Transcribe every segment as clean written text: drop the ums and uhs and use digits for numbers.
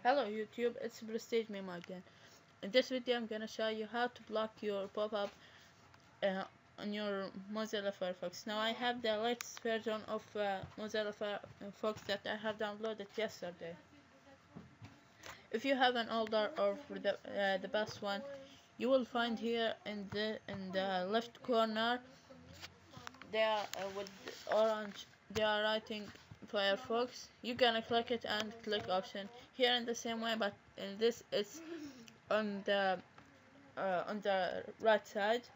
Hello YouTube, it's Prestige Memo again. In this video I'm gonna show you how to block your pop-up on your Mozilla Firefox. Now I have the latest version of Mozilla Firefox that I have downloaded yesterday. If you have an older or for the best one, you will find here in the left corner there with orange they are writing Firefox. You're gonna click it and click option here in the same way, but in this it's on the right side,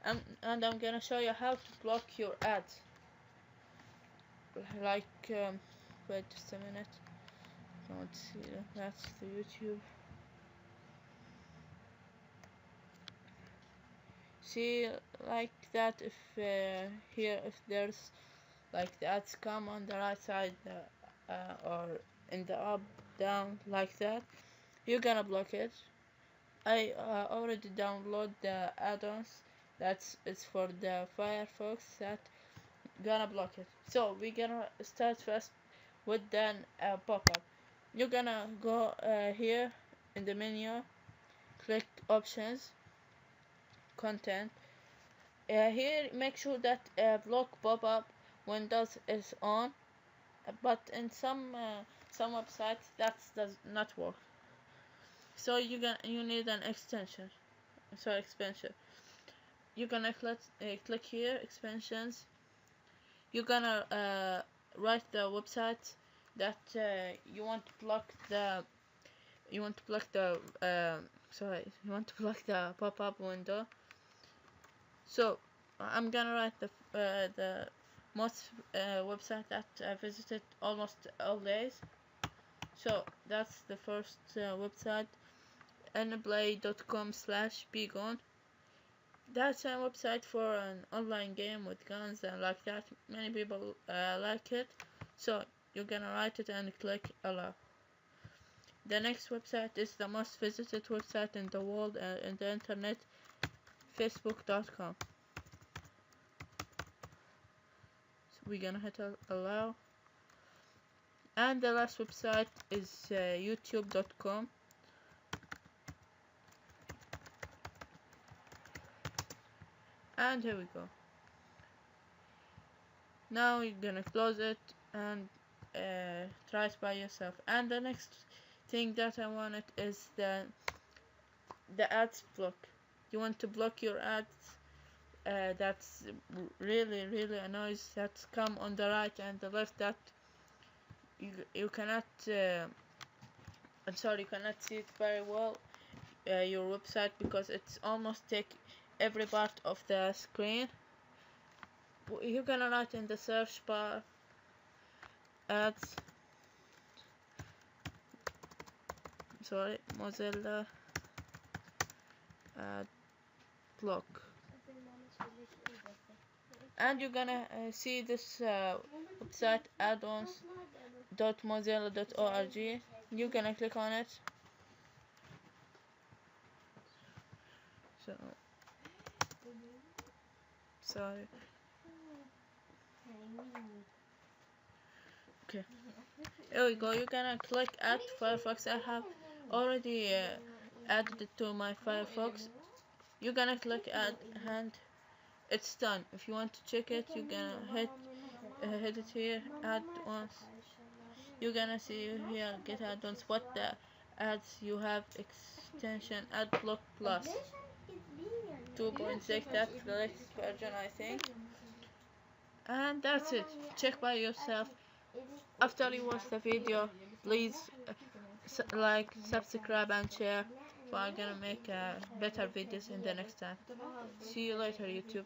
and I'm gonna show you how to block your ads. Like wait just a minute, don't see that's the YouTube. See, like that, if here if there's like the ads come on the right side or in the up down like that, you're gonna block it. I already download the add-ons it's for the Firefox that gonna block it. So we're gonna start first with then pop-up. You're gonna go here in the menu, click options, content. Here make sure that block pop-up Windows is on, but in some websites that does not work. So you need an expansion. You're gonna click here, expansions. You're gonna write the website that you want to block the pop-up window. So I'm gonna write the most website that I visited almost all days. So that's the first website, nplay.com/begone. That's a website for an online game with guns and like that. Many people like it, so you're gonna write it and click allow. The next website is the most visited website in the world in the internet, facebook.com. So we're gonna hit allow. And the last website is youtube.com. And here we go. Now you're gonna close it and try it by yourself. And the next thing that I wanted is the ads block. You want to block your ads that's really annoys that come on the right and the left, that you cannot I'm sorry, you cannot see it very well, your website, because it's almost take every part of the screen. You're gonna write in the search bar ads, Mozilla ad block, and you're gonna see this website addons.mozilla.org. You're gonna click on it. Sorry. Okay. Here we go. You're gonna click add Firefox. I have already added it to my Firefox. You're gonna click add and it's done. If you want to check it, you're gonna hit it here, add once. You're gonna see here get add-ons, what the ads you have, extension ad block plus 2.6. that's the latest version, I think. And that's it. Check by yourself. After you watch the video, please like, subscribe and share, so I'm gonna make better videos in the next time. See you later, YouTube.